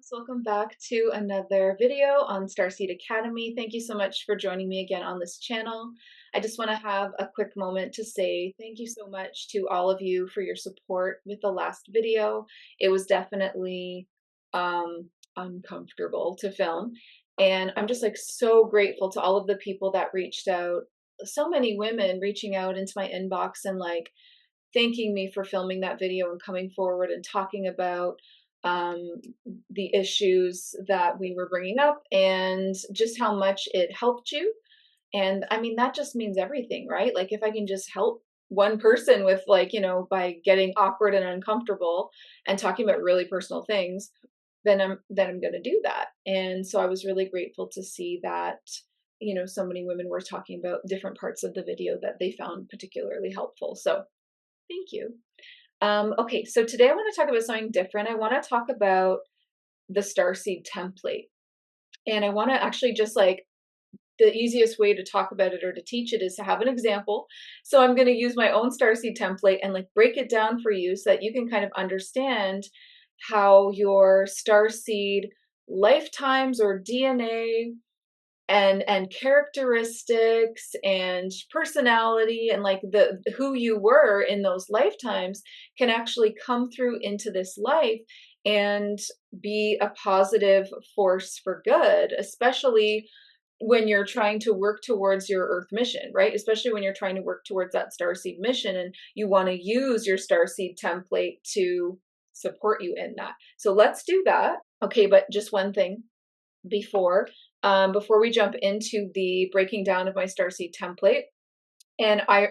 folks, welcome back to another video on Starseed Academy. Thank you so much for joining me again on this channel. I just want to have a quick moment to say thank you so much to all of you for your support with the last video. It was definitely uncomfortable to film, and I'm just like so grateful to all of the people that reached out. So many women reaching out into my inbox and like thanking me for filming that video and coming forward and talking about um, the issues that we were bringing up and just how much it helped you. And I mean, that just means everything, right? Like, if I can just help one person with, like, by getting awkward and uncomfortable and talking about really personal things, then I'm going to do that. And so I was really grateful to see that, so many women were talking about different parts of the video that they found particularly helpful. So thank you. Okay, so today I want to talk about something different. I want to talk about the Starseed template. And I want to actually just like the easiest way to talk about it or to teach it is to have an example. So I'm going to use my own Starseed template and like break it down for you so that you can kind of understand how your Starseed lifetimes or DNA and characteristics and personality and like the who you were in those lifetimes can actually come through into this life and be a positive force for good, especially when you're trying to work towards your earth mission, right? Especially when you're trying to work towards that starseed mission and you want to use your starseed template to support you in that. So let's do that. Okay, but just one thing before before we jump into the breaking down of my Starseed template. And I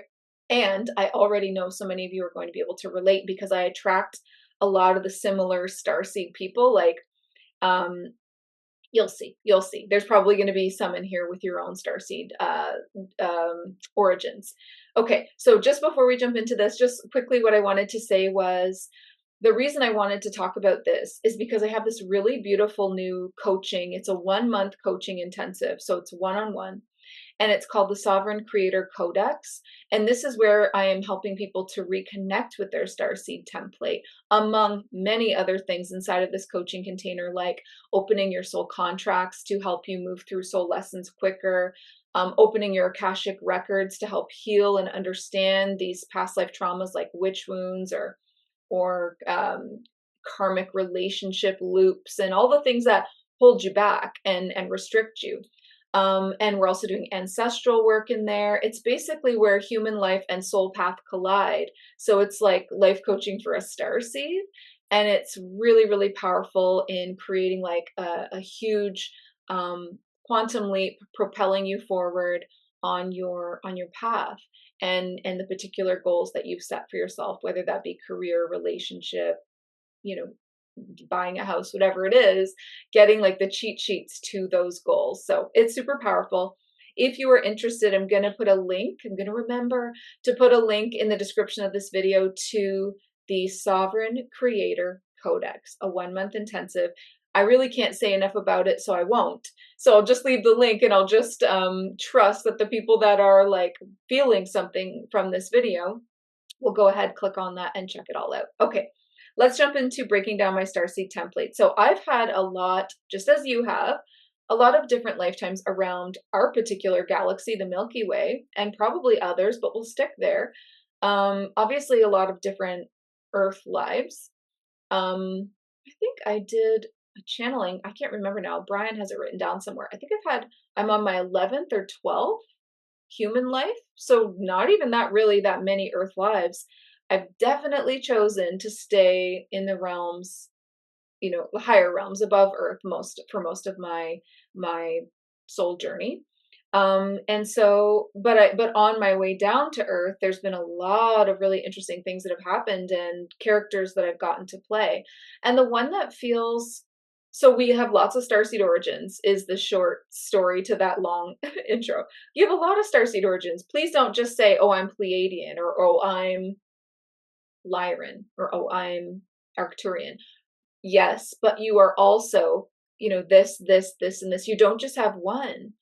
already know so many of you are going to be able to relate because I attract a lot of the similar Starseed people. Like, you'll see. There's probably going to be some in here with your own Starseed origins. Okay, so just before we jump into this, just quickly, what I wanted to say was the reason I wanted to talk about this is because I have this really beautiful new coaching. It's a 1-month coaching intensive. So it's one-on-one, and it's called the Sovereign Creator Codex. And this is where I am helping people to reconnect with their Starseed template, among many other things inside of this coaching container, like opening your soul contracts to help you move through soul lessons quicker, opening your Akashic records to help heal and understand these past life traumas like witch wounds or karmic relationship loops and all the things that hold you back and restrict you. And we're also doing ancestral work in there. It's basically where human life and soul path collide. So it's like life coaching for a starseed. And it's really, really powerful in creating like a huge quantum leap, propelling you forward on your path and the particular goals that you've set for yourself, whether that be career, relationship, buying a house, whatever it is, getting like the cheat sheets to those goals. So it's super powerful. If you are interested, I'm going to put a link. I'm going to remember to put a link in the description of this video to the Sovereign Creator Codex, a 1-month intensive. I really can't say enough about it, so I won't. So I'll just leave the link, and I'll just trust that the people that are like feeling something from this video will go ahead, click on that, and check it all out. Okay, let's jump into breaking down my Starseed template. So I've had a lot, just as you have, a lot of different lifetimes around our particular galaxy, the Milky Way, and probably others, but we'll stick there. Obviously, a lot of different Earth lives. I think I did a channeling. I can't remember now. Brian has it written down somewhere. I think I'm on my 11th or 12th human life. So not even that really that many Earth lives. I've definitely chosen to stay in the realms, the higher realms above Earth for most of my soul journey. And so, but on my way down to Earth, there's been a lot of really interesting things that have happened and characters that I've gotten to play. And the one that feels, so we have lots of Starseed Origins is the short story to that long intro. You have a lot of Starseed Origins. Please don't just say, oh, I'm Pleiadian, or oh, I'm Lyran, or oh, I'm Arcturian. Yes, but you are also, this, and this. You don't just have one,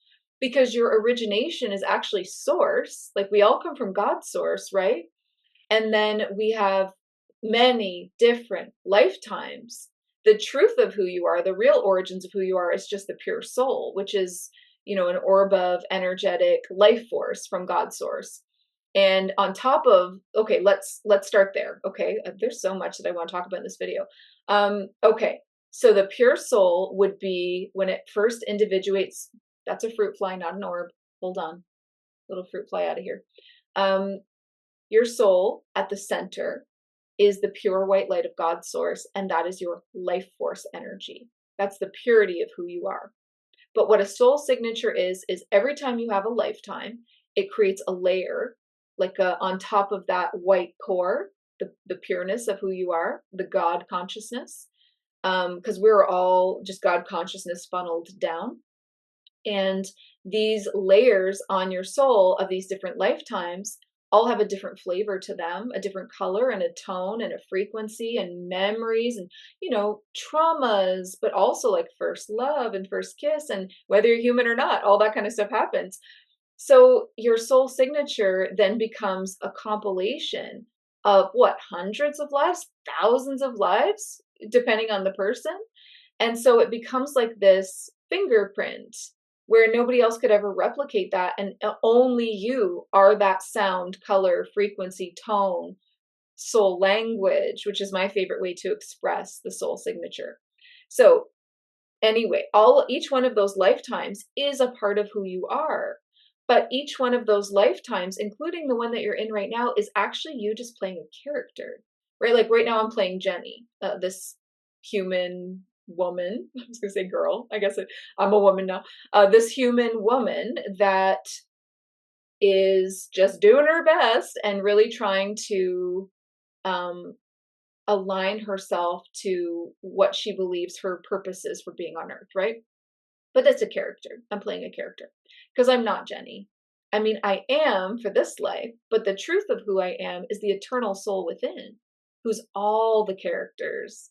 because your origination is actually source. Like, we all come from God's source, right? And then we have many different lifetimes the truth of who you are, the real origins of who you are, is just the pure soul, which is, an orb of energetic life force from God's source. And on top of, okay, let's start there. Okay, there's so much that I want to talk about in this video. Okay, so the pure soul would be when it first individuates. That's a fruit fly, not an orb. Hold on, little fruit fly out of here. Your soul at the center is the pure white light of God's source, and that is your life force energy. That's the purity of who you are. But what a soul signature is every time you have a lifetime, it creates a layer, like on top of that white core, the pureness of who you are, the God consciousness, because we're all just God consciousness funneled down. And these layers on your soul of these different lifetimes all have a different flavor to them, a different color and a tone and a frequency and memories and, traumas, but also like first love and first kiss and whether you're human or not, all that kind of stuff happens. So your soul signature then becomes a compilation of hundreds of lives, thousands of lives, depending on the person. And so it becomes like this fingerprint where nobody else could ever replicate that. And only you are that sound, color, frequency, tone, soul language, which is my favorite way to express the soul signature. So anyway, each one of those lifetimes is a part of who you are. But each one of those lifetimes, including the one that you're in right now, is actually you just playing a character, right? Like right now I'm playing Jenny, this human woman. I was going to say girl. I guess I'm a woman now. This human woman that is just doing her best and really trying to align herself to what she believes her purpose is for being on Earth, right? But that's a character. I'm playing a character because I'm not Jenny. I mean, I am for this life, but the truth of who I am is the eternal soul within, who's all the characters,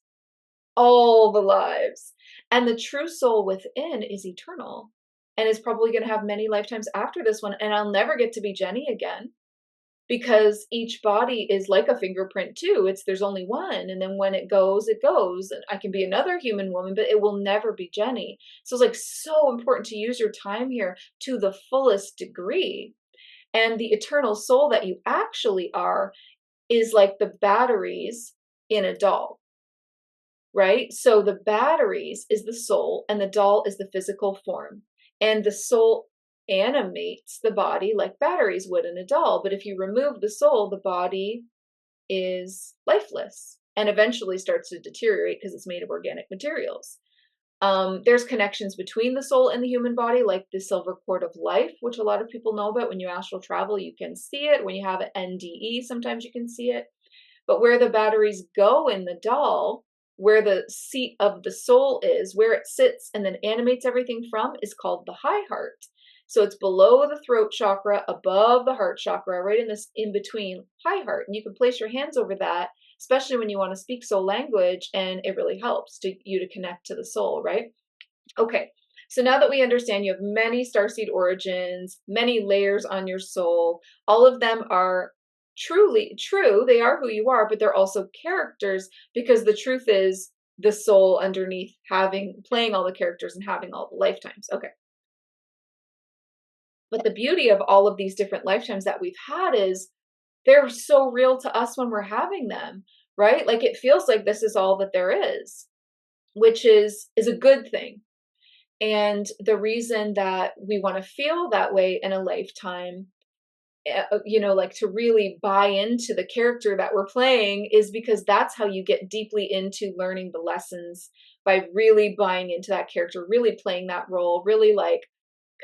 all the lives. And the true soul within is eternal and is probably going to have many lifetimes after this one. And I'll never get to be Jenny again because each body is like a fingerprint too. There's only one. And then when it goes, it goes. And I can be another human woman, but it will never be Jenny. So it's like so important to use your time here to the fullest degree. And the eternal soul that you actually are is like the batteries in a doll, right? So the batteries is the soul and the doll is the physical form. And the soul animates the body like batteries would in a doll. But if you remove the soul, the body is lifeless and eventually starts to deteriorate because it's made of organic materials. There's connections between the soul and the human body, like the silver cord of life, which a lot of people know about. When you astral travel, you can see it. When you have an NDE, sometimes you can see it. But where the batteries go in the doll, where the seat of the soul is, where it sits and then animates everything from, is called the high heart. So it's below the throat chakra, above the heart chakra, right in this in between high heart. And you can place your hands over that, especially when you want to speak soul language, and it really helps you to connect to the soul, right? Okay, so now that we understand you have many Starseed origins, many layers on your soul, all of them are truly true. They are who you are, but they're also characters because the truth is the soul underneath playing all the characters and having all the lifetimes. Okay. But the beauty of all of these different lifetimes that we've had is they're so real to us when we're having them, right? Like it feels like this is all that there is, which is a good thing. And the reason that we want to feel that way in a lifetime, like to really buy into the character that we're playing, is because that's how you get deeply into learning the lessons, by really buying into that character, really playing that role, really like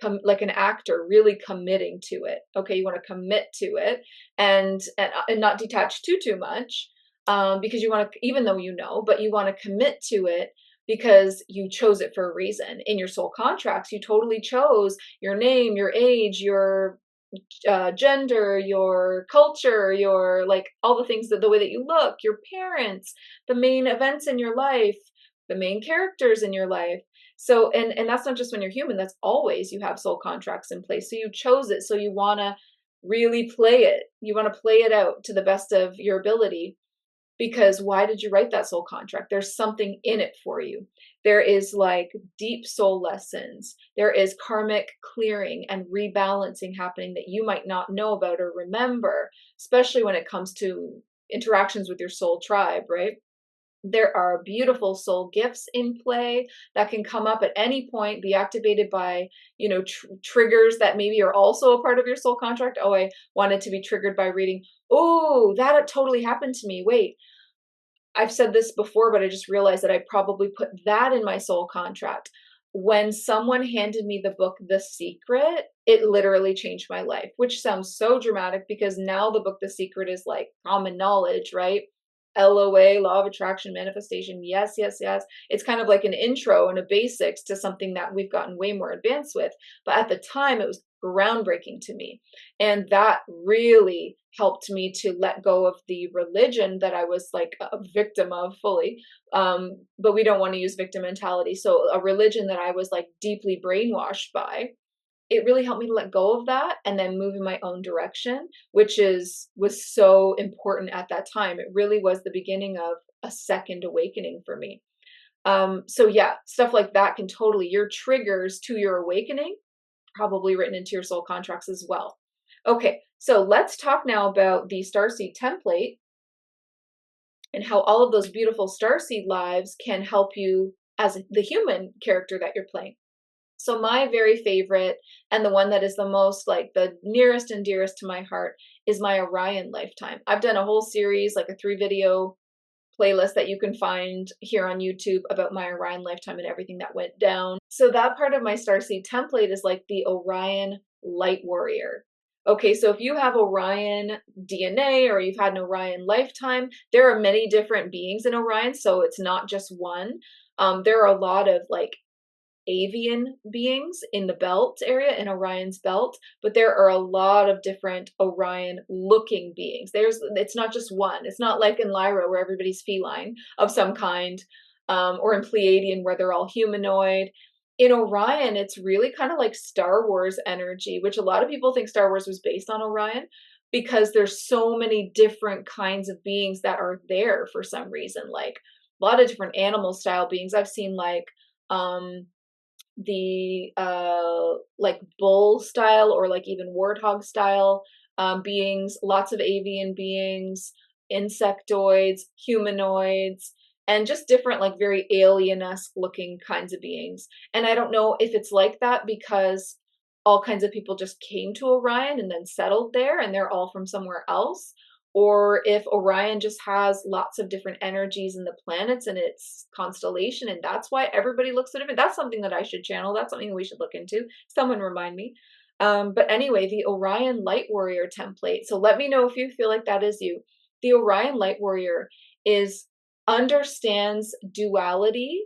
an actor, really committing to it. Okay, you want to commit to it and not detach too much, because you want to, even though but you want to commit to it because you chose it for a reason. In your soul contracts, you totally chose your name, your age, your gender, your culture, your like all the things, the way that you look, your parents, the main events in your life, the main characters in your life. So, and that's not just when you're human, that's always you have soul contracts in place. So you chose it. So you want to really play it. You want to play it out to the best of your ability. Because why did you write that soul contract? There's something in it for you. There is like deep soul lessons. There is karmic clearing and rebalancing happening that you might not know about or remember, especially when it comes to interactions with your soul tribe, right? There are beautiful soul gifts in play that can come up at any point, be activated by, triggers that maybe are also a part of your soul contract. Oh, I wanted to be triggered by reading. Oh, that totally happened to me. Wait, I've said this before, but I just realized that I probably put that in my soul contract. When someone handed me the book, The Secret, it literally changed my life, which sounds so dramatic because now the book, The Secret, is like common knowledge, right? LOA, law of attraction, manifestation. Yes, yes, yes. It's kind of like an intro and a basics to something that we've gotten way more advanced with. But at the time, it was groundbreaking to me. And that really helped me to let go of the religion that I was like a victim of fully. But we don't want to use victim mentality. So a religion that I was like deeply brainwashed by, it really helped me to let go of that and then move in my own direction, which was so important at that time. It really was the beginning of a second awakening for me. So yeah, stuff like that can totally, your triggers to your awakening, probably written into your soul contracts as well. Okay, so let's talk now about the Starseed template and how all of those beautiful Starseed lives can help you as the human character that you're playing. So my very favorite, and the one that is the most like the nearest and dearest to my heart, is my Orion lifetime. I've done a whole series, like a 3-video playlist that you can find here on YouTube about my Orion lifetime and everything that went down. So that part of my Starseed template is like the Orion light warrior. Okay, so if you have Orion DNA or you've had an Orion lifetime, there are many different beings in Orion, so it's not just one. There are a lot of like avian beings in the belt area, in Orion's belt, but there are a lot of different Orion looking beings. It's not just one. It's not like in Lyra where everybody's feline of some kind, or in Pleiadian where they're all humanoid. In Orion, it's really kind of like Star Wars energy, which a lot of people think Star Wars was based on Orion because there's so many different kinds of beings that are there for some reason, like a lot of different animal style beings. I've seen like the like bull style or like even warthog style beings, lots of avian beings, insectoids, humanoids, and just different like very alien-esque looking kinds of beings. And I don't know if it's like that because all kinds of people just came to Orion and then settled there and they're all from somewhere else, or if Orion just has lots of different energies in the planets and its constellation, and that's why everybody looks so different. That's something that I should channel. That's something we should look into. Someone remind me. But anyway, the Orion Light Warrior template. So let me know if you feel like that is you. The Orion Light Warrior understands duality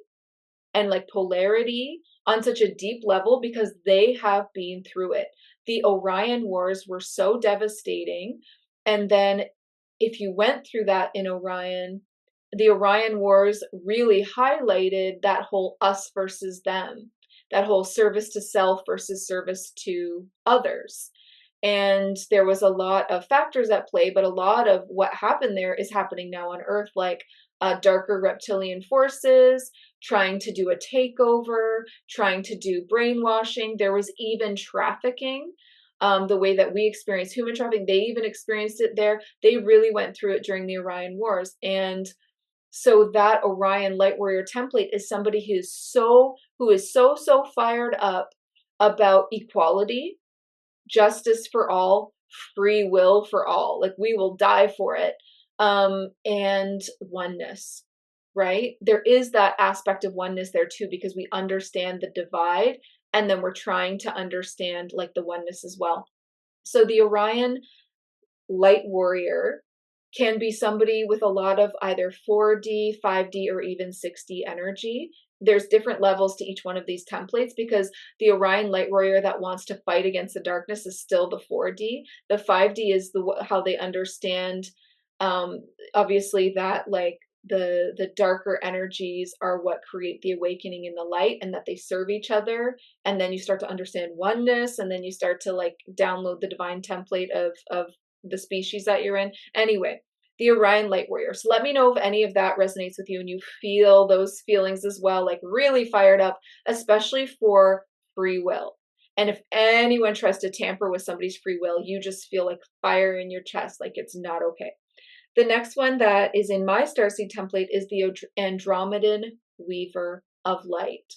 and like polarity on such a deep level because they have been through it. The Orion Wars were so devastating. And then if you went through that in Orion, the Orion Wars really highlighted that whole us versus them, that whole service to self versus service to others. And there was a lot of factors at play, but a lot of what happened there is happening now on Earth, like darker reptilian forces trying to do a takeover, trying to do brainwashing. There was even trafficking. The way that we experience human trafficking, they even experienced it there. They really went through it during the Orion Wars. And so that Orion Light Warrior template is somebody who is so fired up about equality, justice for all, free will for all. Like we will die for it. And oneness, right? There is that aspect of oneness there too, because we understand the divide and then we're trying to understand like the oneness as well. So the Orion Light Warrior can be somebody with a lot of either 4D, 5D, or even 6D energy. There's different levels to each one of these templates because the Orion Light Warrior that wants to fight against the darkness is still the 4D. The 5D is how they understand, obviously, that like the darker energies are what create the awakening in the light, and that they serve each other. And then you start to understand oneness, and then you start to like download the divine template of the species that you're in. Anyway, the Orion Light Warrior. So let me know if any of that resonates with you and you feel those feelings as well, like really fired up, especially for free will. And if anyone tries to tamper with somebody's free will, you just feel like fire in your chest, like it's not okay. The next one that is in my Starseed template is the Andromedan Weaver of Light.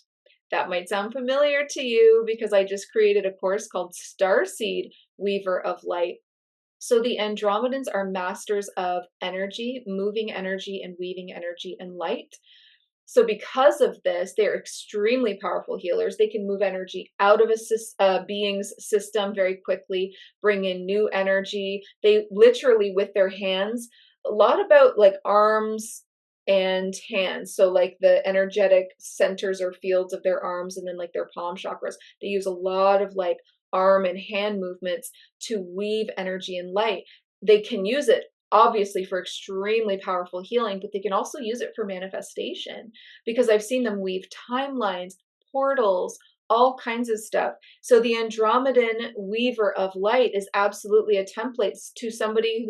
That might sound familiar to you because I just created a course called Starseed Weaver of Light. So the Andromedans are masters of energy, moving energy and weaving energy and light. So because of this, they're extremely powerful healers. They can move energy out of a being's system very quickly, bring in new energy. They literally, with their hands, a lot about like arms and hands. So like the energetic centers or fields of their arms and then like their palm chakras. They use a lot of like arm and hand movements to weave energy and light. They can use it obviously for extremely powerful healing, but they can also use it for manifestation because I've seen them weave timelines, portals, all kinds of stuff. So the Andromedan Weaver of Light is absolutely a template to somebody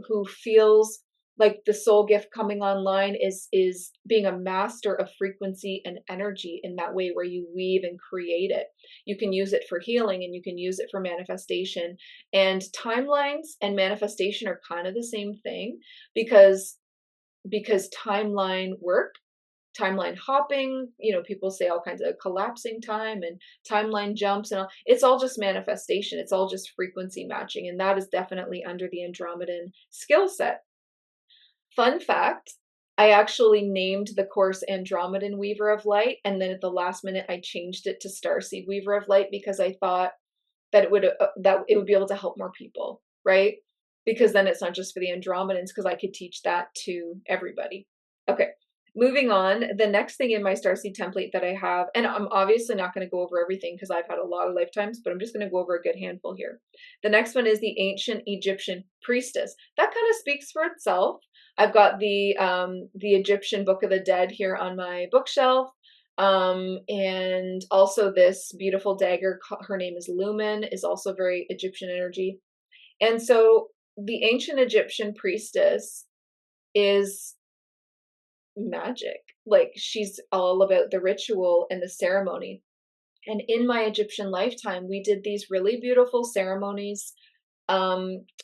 who feels like the soul gift coming online is being a master of frequency and energy in that way where you weave and create it. You can use it for healing and you can use it for manifestation. And timelines and manifestation are kind of the same thing because timeline work, timeline hopping, people say all kinds of collapsing time and timeline jumps and all. It's all just manifestation. It's all just frequency matching. And that is definitely under the Andromedan skill set. Fun fact, I actually named the course Andromedan Weaver of Light, and then at the last minute I changed it to Starseed Weaver of Light because I thought that it would be able to help more people, right? Because then it's not just for the Andromedans, because I could teach that to everybody. Okay, moving on. The next thing in my Starseed template that I have, and I'm obviously not going to go over everything because I've had a lot of lifetimes, but I'm just going to go over a good handful here. The next one is the Ancient Egyptian Priestess. That kind of speaks for itself. I've got the Egyptian Book of the Dead here on my bookshelf. And also this beautiful dagger, her name is Lumen, is also very Egyptian energy. And so the ancient Egyptian priestess is magic. Like she's all about the ritual and the ceremony. And in my Egyptian lifetime, we did these really beautiful ceremonies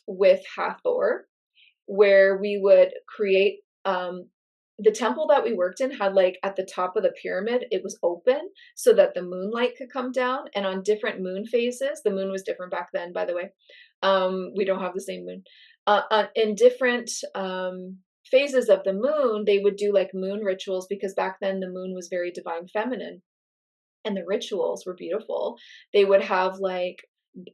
with Hathor, where we would create the temple that we worked in had like at the top of the pyramid, it was open so that the moonlight could come down. And on different moon phases, the moon was different back then, by the way. We don't have the same moon. In different phases of the moon, they would do like moon rituals because back then the moon was very divine feminine and the rituals were beautiful. They would have like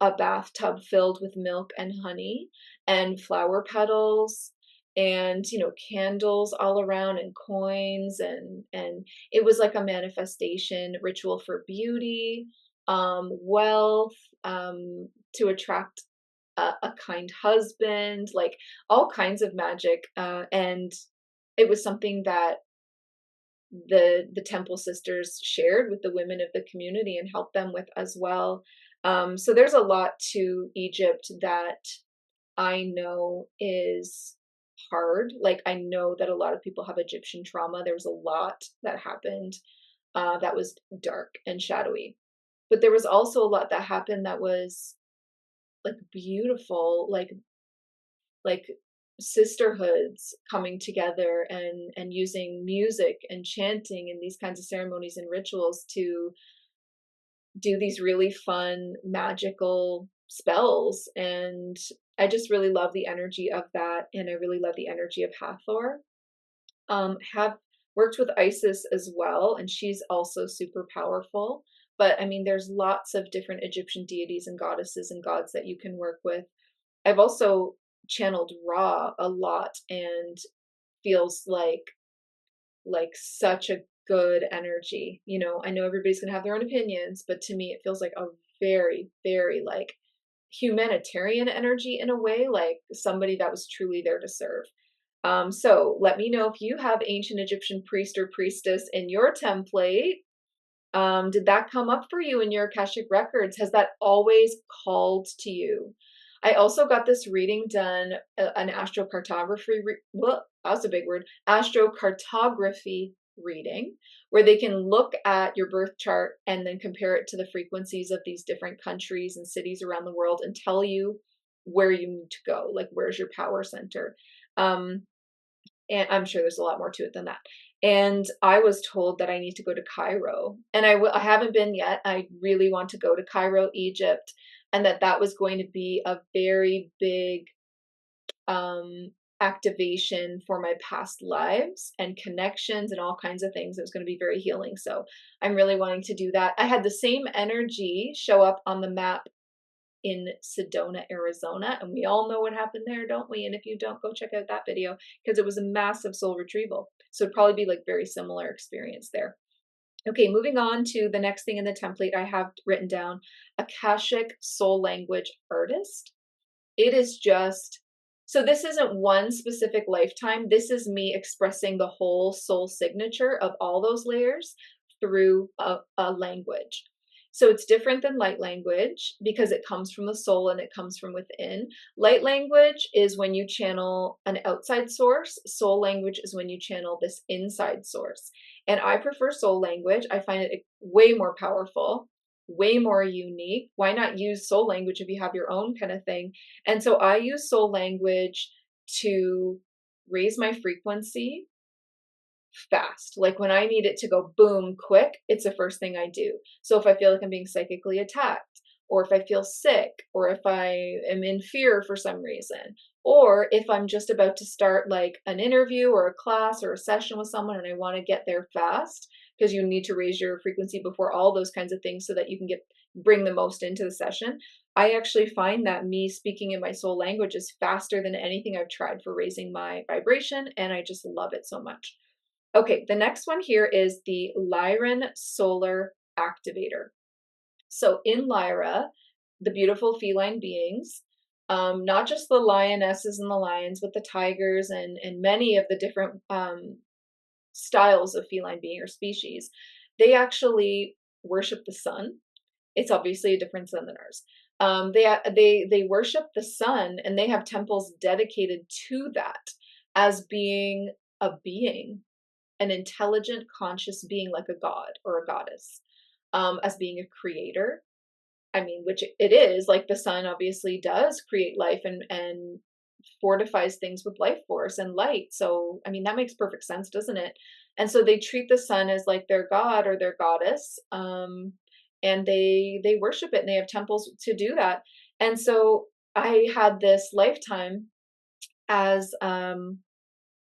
a bathtub filled with milk and honey and flower petals and candles all around and coins and it was like a manifestation ritual for beauty, wealth, to attract a kind husband, like all kinds of magic, and it was something that the temple sisters shared with the women of the community and helped them with as well. So there's a lot to Egypt that I know is hard. Like I know that a lot of people have Egyptian trauma. There was a lot that happened that was dark and shadowy. But there was also a lot that happened that was like beautiful, like sisterhoods coming together and using music and chanting and these kinds of ceremonies and rituals to do these really fun magical spells. And I just really love the energy of that, and I really love the energy of Hathor. Have worked with Isis as well, and she's also super powerful. But I mean, there's lots of different Egyptian deities and goddesses and gods that you can work with. I've also channeled Ra a lot and feels like such a good energy. I know everybody's gonna have their own opinions, but to me it feels like a very, very like humanitarian energy in a way, like somebody that was truly there to serve. So let me know if you have ancient Egyptian priest or priestess in your template. Did that come up for you in your Akashic records? Has that always called to you? I also got this reading done, an astrocartography, well, that's a big word, astrocartography reading, where they can look at your birth chart and then compare it to the frequencies of these different countries and cities around the world and tell you where you need to go, like where's your power center. Um, and I'm sure there's a lot more to it than that. And I was told that I need to go to Cairo, and I haven't been yet. I really want to go to Cairo, Egypt, and that was going to be a very big um, activation for my past lives and connections and all kinds of things. It was going to be very healing. So I'm really wanting to do that. I had the same energy show up on the map in Sedona, Arizona. And we all know what happened there, don't we? And if you don't, go check out that video because it was a massive soul retrieval. So it'd probably be like very similar experience there. Okay, moving on to the next thing in the template I have written down, Akashic Soul Language Artist. It is just, so this isn't one specific lifetime. This is me expressing the whole soul signature of all those layers through a language. So it's different than light language because it comes from the soul and it comes from within. Light language is when you channel an outside source. Soul language is when you channel this inside source. And I prefer soul language. I find it way more powerful, way more unique. Why not use soul language if you have your own kind of thing? And so I use soul language to raise my frequency fast. Like when I need it to go boom quick, it's the first thing I do. So if I feel like I'm being psychically attacked, or if I feel sick, or if I am in fear for some reason, or if I'm just about to start like an interview or a class or a session with someone and I want to get there fast, because you need to raise your frequency before all those kinds of things so that you can bring the most into the session. I actually find that me speaking in my soul language is faster than anything I've tried for raising my vibration, and I just love it so much. Okay, the next one here is the Lyran Solar Activator. So in Lyra, the beautiful feline beings, not just the lionesses and the lions, but the tigers and many of the different styles of feline being or species, they actually worship the sun. It's obviously a different sun than ours. They worship the sun, and they have temples dedicated to that as being a being, an intelligent, conscious being like a god or a goddess, as being a creator. I mean, which it is, like the sun obviously does create life and fortifies things with life force and light. So, I mean, that makes perfect sense, doesn't it? And so they treat the sun as like their god or their goddess, and they worship it and they have temples to do that. And so I had this lifetime as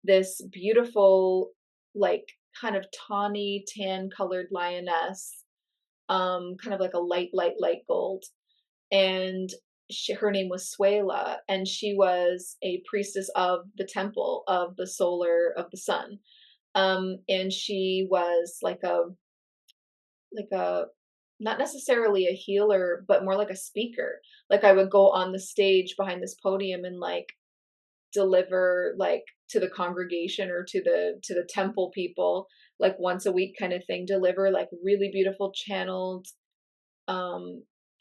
this beautiful, like kind of tawny tan colored lioness, kind of like a light gold. And her name was Suela, and she was a priestess of the temple of the solar of the sun. And she was like a not necessarily a healer, but more like a speaker. Like I would go on the stage behind this podium and like deliver like to the congregation or to the temple people like once a week kind of thing, deliver like really beautiful channeled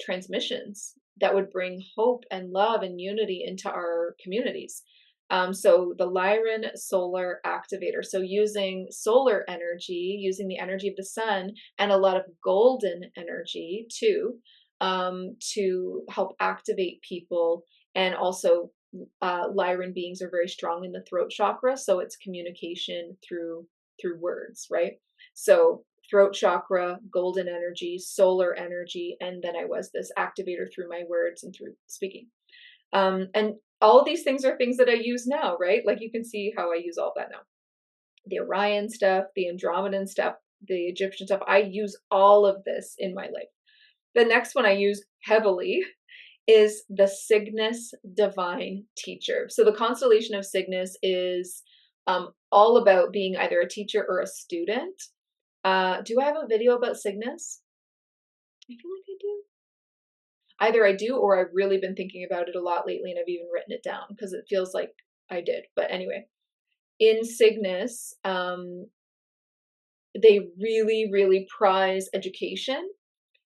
transmissions that would bring hope and love and unity into our communities. So the Lyran Solar Activator, so using solar energy, using the energy of the sun and a lot of golden energy too, to help activate people. And also Lyran beings are very strong in the throat chakra, so it's communication through words, right? So throat chakra, golden energy, solar energy, and then I was this activator through my words and through speaking. And all of these things are things that I use now, right? Like you can see how I use all that now. The Orion stuff, the Andromedan stuff, the Egyptian stuff, I use all of this in my life. The next one I use heavily is the Cygnus Divine Teacher. So the constellation of Cygnus is all about being either a teacher or a student. Do I have a video about Cygnus? I feel like I do. Either I do or I've really been thinking about it a lot lately and I've even written it down because it feels like I did. But anyway, in Cygnus, they really, really prize education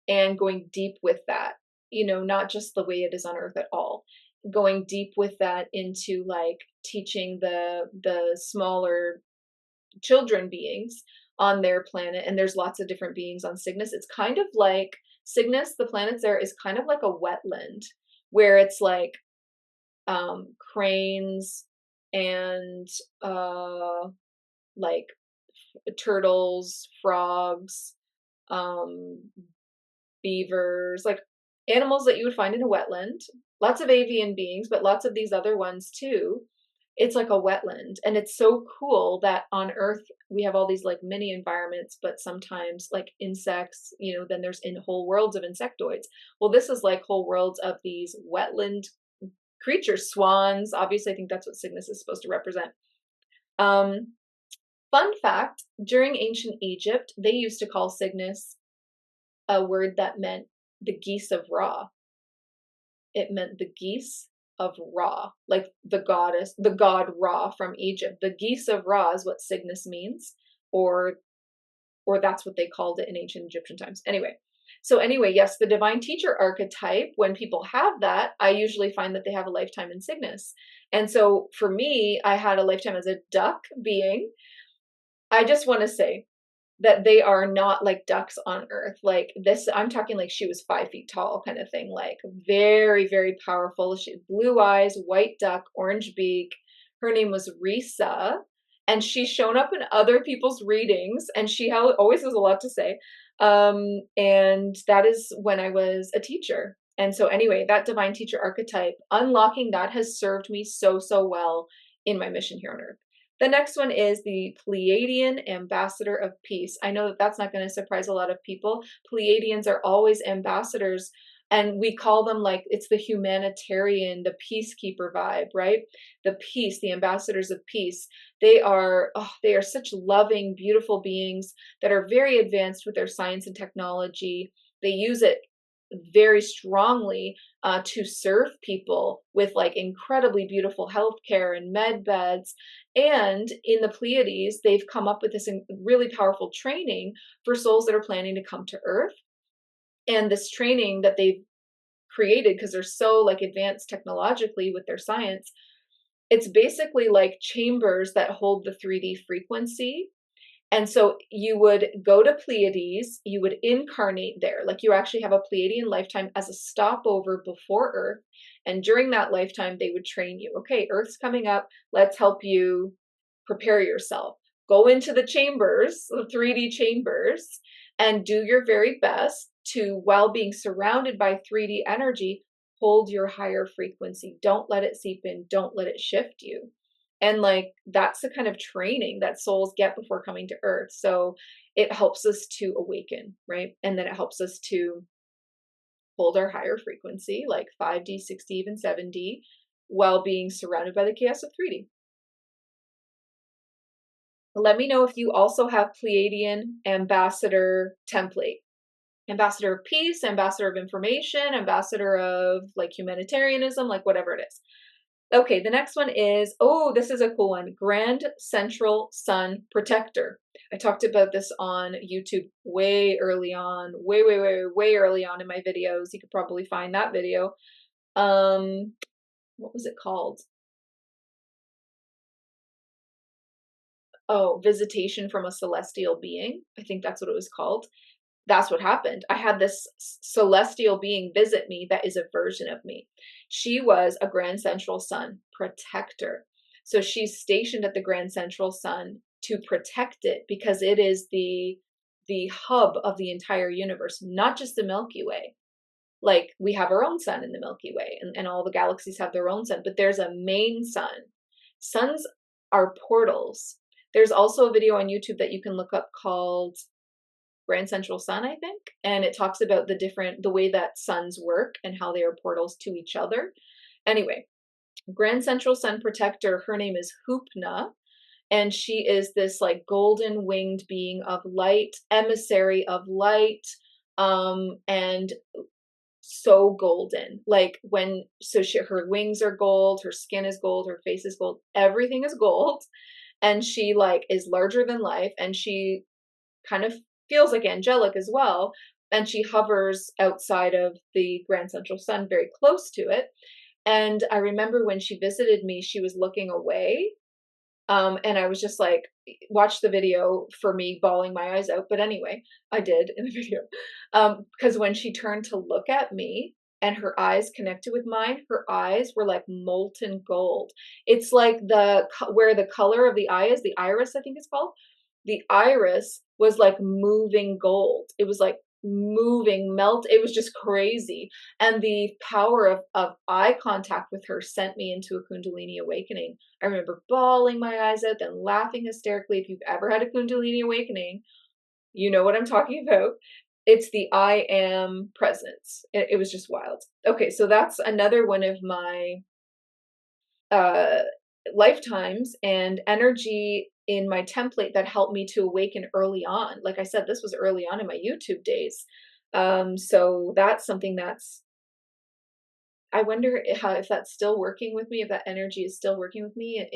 and going deep with that, you know, not just the way it is on Earth at all. going deep with that into like teaching the smaller children beings on their planet, and there's lots of different beings on Cygnus. It's kind of like Cygnus, the planets there, is kind of like a wetland where it's like cranes and like turtles, frogs, um, beavers, like animals that you would find in a wetland. Lots of avian beings, but lots of these other ones too. It's like a wetland. And it's so cool that on Earth we have all these like mini environments, but sometimes like insects, then there's in whole worlds of insectoids. Well, this is like whole worlds of these wetland creatures, swans. Obviously, I think that's what Cygnus is supposed to represent. Fun fact, during ancient Egypt, they used to call Cygnus a word that meant the geese of Ra. It meant the geese of Ra, like the god Ra from Egypt. The geese of Ra is what Cygnus means, or that's what they called it in ancient Egyptian times. Anyway, yes, the divine teacher archetype, when people have that, I usually find that they have a lifetime in Cygnus. And so for me, I had a lifetime as a duck being. I just want to say that they are not like ducks on Earth. Like this, I'm talking like she was 5 feet tall kind of thing, like very, very powerful. She had blue eyes, white duck, orange beak. Her name was Risa, and she's shown up in other people's readings, and she always has a lot to say. And that is when I was a teacher. And so anyway, that divine teacher archetype, unlocking that has served me so, so well in my mission here on Earth. The next one is the Pleiadian Ambassador of Peace. I know that that's not going to surprise a lot of people. Pleiadians are always ambassadors, and we call them like it's the humanitarian, the peacekeeper vibe, right? The peace, the ambassadors of peace. They are such loving, beautiful beings that are very advanced with their science and technology. They use it very strongly to serve people with like incredibly beautiful healthcare and med beds. And in the Pleiades, they've come up with this really powerful training for souls that are planning to come to Earth. And this training that they've created, because they're so like advanced technologically with their science, it's basically like chambers that hold the 3D frequency. And so you would go to Pleiades, you would incarnate there, like you actually have a Pleiadian lifetime as a stopover before Earth. And during that lifetime, they would train you. Okay, Earth's coming up. Let's help you prepare yourself. Go into the chambers, the 3D chambers, and do your very best to, while being surrounded by 3D energy, hold your higher frequency. Don't let it seep in. Don't let it shift you. And like, that's the kind of training that souls get before coming to Earth. So it helps us to awaken, right? And then it helps us to hold our higher frequency, like 5D, 6D, even 7D, while being surrounded by the chaos of 3D. Let me know if you also have Pleiadian Ambassador Template. Ambassador of Peace, Ambassador of Information, Ambassador of like humanitarianism, like whatever it is. Okay, the next one is, this is a cool one, Grand Central Sun Protector. I talked about this on YouTube way early on, way early on in my videos. You could probably find that video. What was it called? Oh, Visitation from a Celestial Being. I think that's what it was called. That's what happened. I had this celestial being visit me that is a version of me. She was a Grand Central Sun protector. So she's stationed at the Grand Central Sun to protect it because it is the hub of the entire universe, not just the Milky Way. Like we have our own sun in the Milky Way, and all the galaxies have their own sun, but there's a main sun. Suns are portals. There's also a video on YouTube that you can look up called Grand Central Sun, I think, and it talks about the way that suns work and how they are portals to each other. Anyway, Grand Central Sun Protector, her name is Hupna, and she is this like golden winged being of light, emissary of light, and so golden. Like her wings are gold, her skin is gold, her face is gold, everything is gold, and she like is larger than life, and she kind of feels like angelic as well, and she hovers outside of the Grand Central Sun, very close to it. And I remember when she visited me, she was looking away. And I was just like, watch the video for me bawling my eyes out. But anyway, I did in the video. Because when she turned to look at me and her eyes connected with mine, her eyes were like molten gold. It's like where the color of the eye is, the iris, I think it's called. The iris was like moving gold. It was like moving, melt. It was just crazy. And the power of eye contact with her sent me into a Kundalini awakening. I remember bawling my eyes out, then laughing hysterically. If you've ever had a Kundalini awakening, you know what I'm talking about. It's the I am presence. It was just wild. Okay, so that's another one of my uh, lifetimes and energy in my template that helped me to awaken early on. Like I said, this was early on in my YouTube days. So that's something that's, I wonder if that's still working with me, if that energy is still working with me.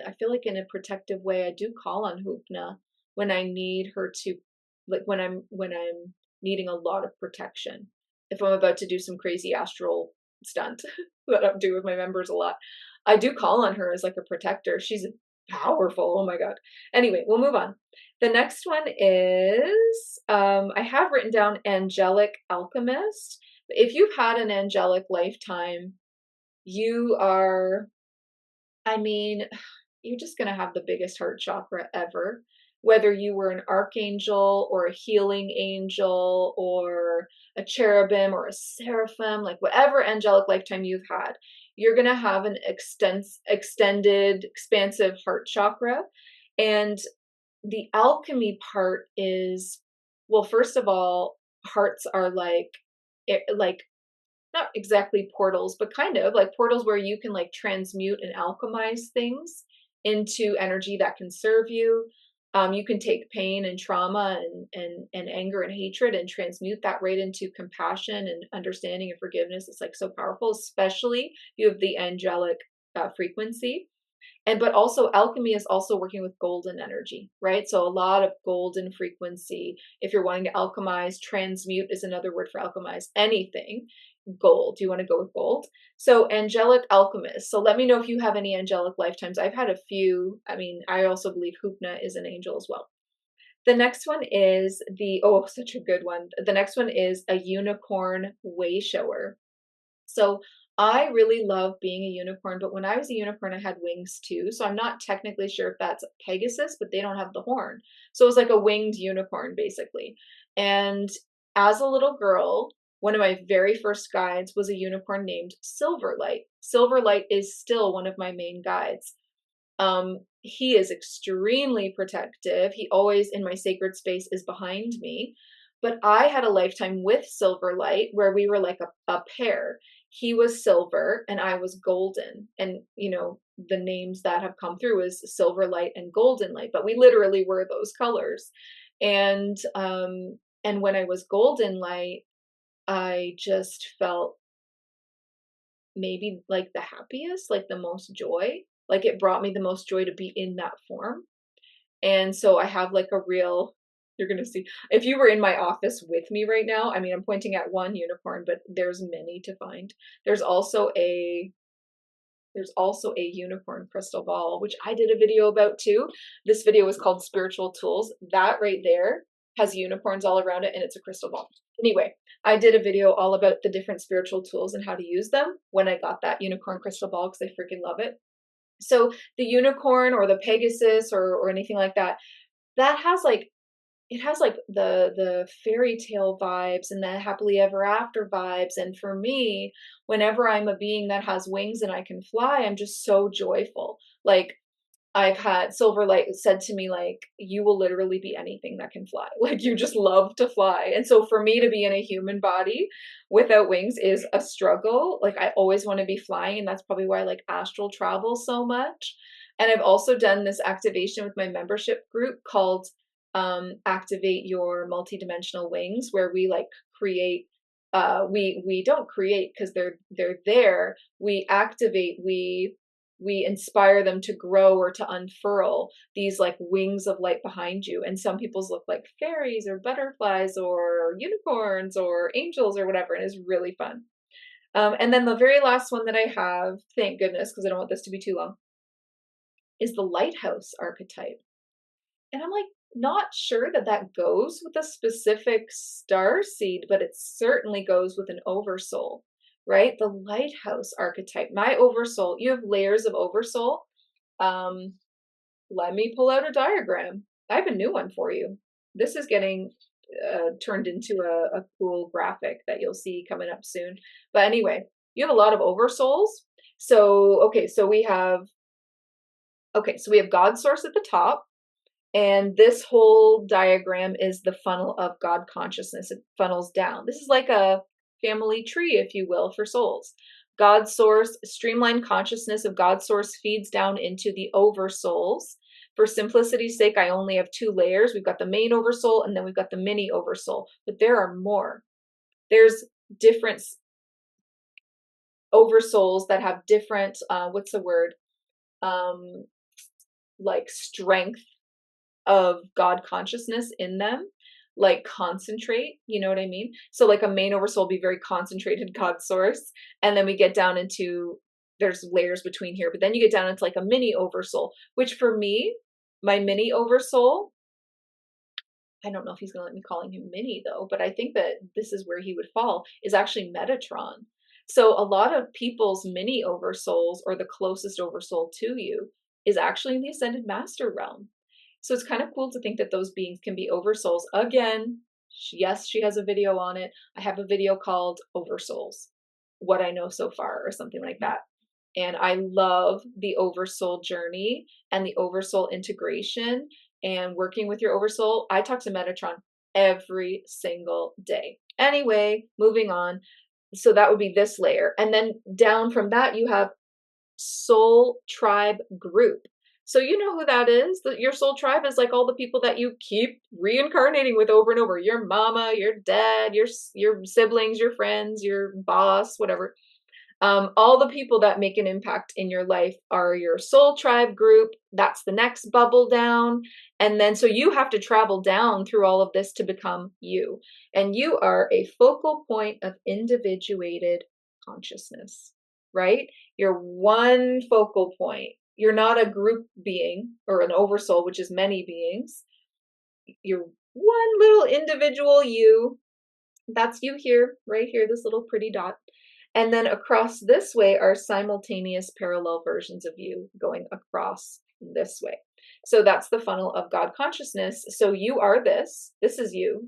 I feel like in a protective way, I do call on Hoopna when I need her to, like when I'm needing a lot of protection. If I'm about to do some crazy astral stunt that I do with my members a lot, I do call on her as like a protector. She's powerful. Oh my God. Anyway, we'll move on. The next one is, I have written down Angelic Alchemist. If you've had an angelic lifetime, you are, I mean, you're just going to have the biggest heart chakra ever. Whether you were an archangel or a healing angel or a cherubim or a seraphim, like whatever angelic lifetime you've had, you're going to have an extended, expansive heart chakra. And the alchemy part is, well, first of all, hearts are like not exactly portals, but kind of like portals where you can like transmute and alchemize things into energy that can serve you. You can take pain and trauma and anger and hatred and transmute that right into compassion and understanding and forgiveness. It's like so powerful, especially if you have the angelic frequency. And but also alchemy is also working with golden energy, right? So a lot of golden frequency. If you're wanting to alchemize, transmute is another word for alchemize anything. Gold. Do you want to go with gold? So angelic alchemist. So let me know if you have any angelic lifetimes. I've had a few. I mean, I also believe Hupna is an angel as well. The next one is such a good one. The next one is a unicorn way shower. So I really love being a unicorn, but when I was a unicorn, I had wings too. So I'm not technically sure if that's Pegasus, but they don't have the horn. So it was like a winged unicorn, basically. And as a little girl, one of my very first guides was a unicorn named Silverlight. Silverlight is still one of my main guides. He is extremely protective. He always in my sacred space is behind me. But I had a lifetime with Silverlight where we were like a pair. He was silver and I was golden. And, you know, the names that have come through is Silverlight and Golden Light, but we literally were those colors. And when I was Golden Light, I just felt maybe like the happiest, like the most joy. Like it brought me the most joy to be in that form. And so I have like a real, you're going to see, if you were in my office with me right now, I mean, I'm pointing at one unicorn, but there's many to find. There's also a unicorn crystal ball, which I did a video about too. This video was called Spiritual Tools. That right there has unicorns all around it and it's a crystal ball. Anyway, I did a video all about the different spiritual tools and how to use them when I got that unicorn crystal ball because I freaking love it. So the unicorn or the Pegasus or anything like that, that has like, it has like the fairy tale vibes and the happily ever after vibes. And for me, whenever I'm a being that has wings and I can fly, I'm just so joyful. Like I've had Silverlight said to me, like, you will literally be anything that can fly. Like you just love to fly. And so for me to be in a human body without wings is a struggle. Like I always want to be flying. And that's probably why I like astral travel so much. And I've also done this activation with my membership group called Activate Your Multidimensional Wings, where we like create we don't create because they're there. We activate, we inspire them to grow or to unfurl these like wings of light behind you. And some people's look like fairies or butterflies or unicorns or angels or whatever. And it's really fun. And then the very last one that I have, thank goodness, because I don't want this to be too long, is the Lighthouse archetype. And I'm like, not sure that that goes with a specific star seed, but it certainly goes with an oversoul, right? The Lighthouse archetype, my oversoul, you have layers of oversoul. Um, Let me pull out a diagram. I have a new one for you. This is getting turned into a cool graphic that you'll see coming up soon. But anyway, you have a lot of oversouls. So, so we have God source at the top, and this whole diagram is the funnel of God consciousness. It funnels down. This is like a family tree, if you will, for souls. God source, streamlined consciousness of God source feeds down into the oversouls. For simplicity's sake, I only have two layers. We've got the main oversoul and then we've got the mini oversoul, but there are more. There's different oversouls that have different, what's the word? Like strength of God consciousness in them, like concentrate, you know what I mean? So like a main oversoul be very concentrated God source, and then we get down into, there's layers between here, but then you get down into like a mini oversoul, which for me, my mini oversoul, I don't know if he's going to let me calling him mini though, but I think that this is where he would fall, is actually Metatron. So a lot of people's mini oversouls, or the closest oversoul to you, is actually in the Ascended Master realm. So it's kind of cool to think that those beings can be oversouls. Again, yes, she has a video on it. I have a video called Oversouls, What I Know So Far, or something like that. And I love the oversoul journey and the oversoul integration and working with your oversoul. I talk to Metatron every single day. Anyway, moving on. So that would be this layer. And then down from that, you have soul tribe group. So you know who that is? Your soul tribe is like all the people that you keep reincarnating with over and over. Your mama, your dad, your siblings, your friends, your boss, whatever. All the people that make an impact in your life are your soul tribe group. That's the next bubble down. And then so you have to travel down through all of this to become you. And you are a focal point of individuated consciousness, right? You're one focal point. You're not a group being or an oversoul, which is many beings. You're one little individual you. That's you here, right here, this little pretty dot. And then across this way are simultaneous parallel versions of you going across this way. So that's the funnel of God consciousness. So you are this. This is you.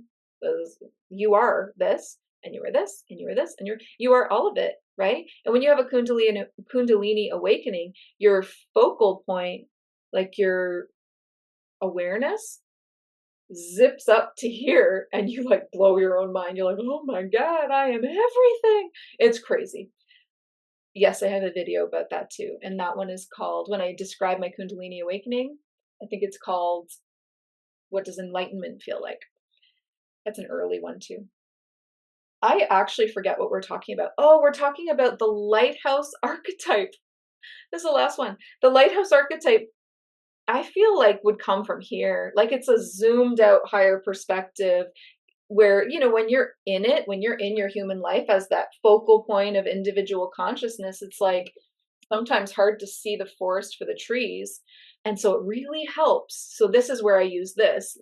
You are this, and you are this, and you are this, and you are all of it, right? And when you have a Kundalini awakening, your focal point, like your awareness, zips up to here, and you like blow your own mind. You're like, oh my God, I am everything. It's crazy. Yes, I have a video about that too. And that one is called, when I describe my Kundalini awakening, I think it's called, What Does Enlightenment Feel Like? That's an early one too. I actually forget what we're talking about. Oh, we're talking about the Lighthouse archetype. This is the last one. The Lighthouse archetype, I feel like, would come from here. Like it's a zoomed out higher perspective where, you know, when you're in it, when you're in your human life as that focal point of individual consciousness, it's like sometimes hard to see the forest for the trees. And so it really helps. So this is where I use this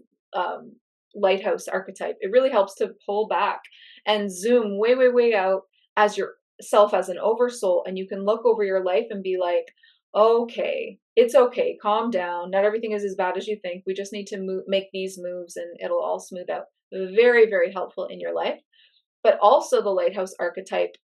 lighthouse archetype. It really helps to pull back and zoom way, way, way out as yourself as an oversoul. And you can look over your life and be like, okay, it's okay. Calm down. Not everything is as bad as you think. We just need to make these moves and it'll all smooth out. Very, very helpful in your life. But also the lighthouse archetype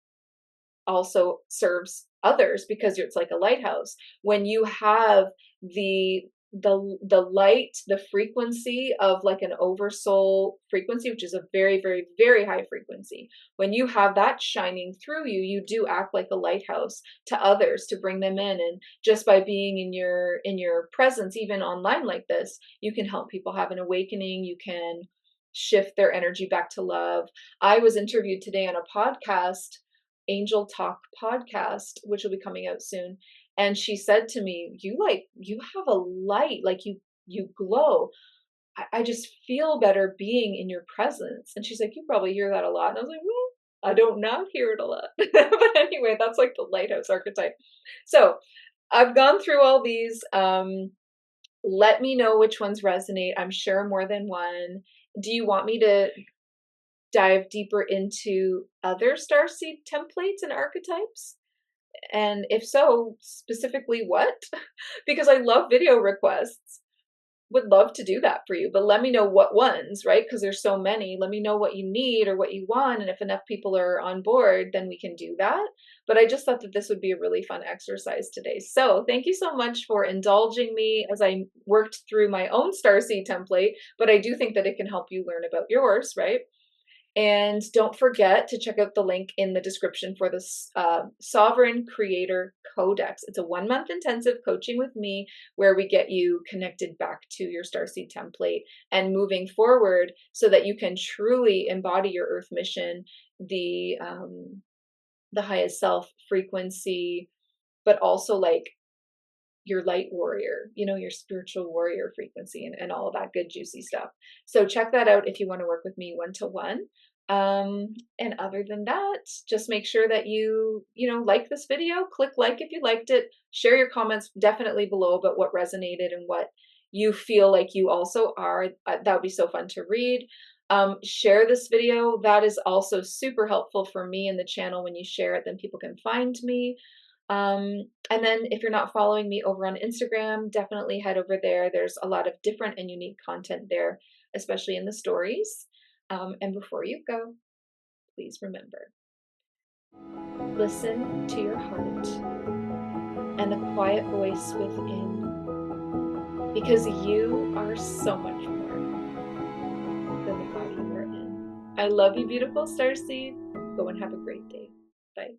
also serves others because it's like a lighthouse. When you have the light, the frequency of like an oversoul frequency, which is a very, very, very high frequency, when you have that shining through you, you do act like a lighthouse to others to bring them in. And just by being in your presence, even online like this, you can help people have an awakening. You can shift their energy back to love. I was interviewed today on a podcast, Angel Talk podcast, which will be coming out soon. And she said to me, you have a light, like you glow. I just feel better being in your presence. And she's like, you probably hear that a lot. And I was like, well, I don't not hear it a lot. But anyway, that's like the lighthouse archetype. So I've gone through all these. Let me know which ones resonate. I'm sure more than one. Do you want me to dive deeper into other Starseed templates and archetypes? And if so, specifically what? Because I love video requests. Would love to do that for you, but let me know what ones, right? Because there's so many. Let me know what you need or what you want. And if enough people are on board, then we can do that. But I just thought that this would be a really fun exercise today. So thank you so much for indulging me as I worked through my own Starseed template, but I do think that it can help you learn about yours, right? And don't forget to check out the link in the description for the Sovereign Creator Codex. It's a 1-month intensive coaching with me where we get you connected back to your Starseed template and moving forward so that you can truly embody your Earth mission, the highest self frequency, but also like your light warrior, your spiritual warrior frequency and all of that good juicy stuff. So check that out if you want to work with me 1-to-1. And other than that, just make sure that you like this video, click like if you liked it, share your comments definitely below about what resonated and what you feel like you also are. That would be so fun to read. Share this video. That is also super helpful for me and the channel. When you share it, then people can find me. And then if you're not following me over on Instagram, definitely head over there. There's a lot of different and unique content there, especially in the stories. And before you go, please remember, listen to your heart and the quiet voice within, because you are so much more than the body you're in. I love you, beautiful Starseed. Go and have a great day. Bye.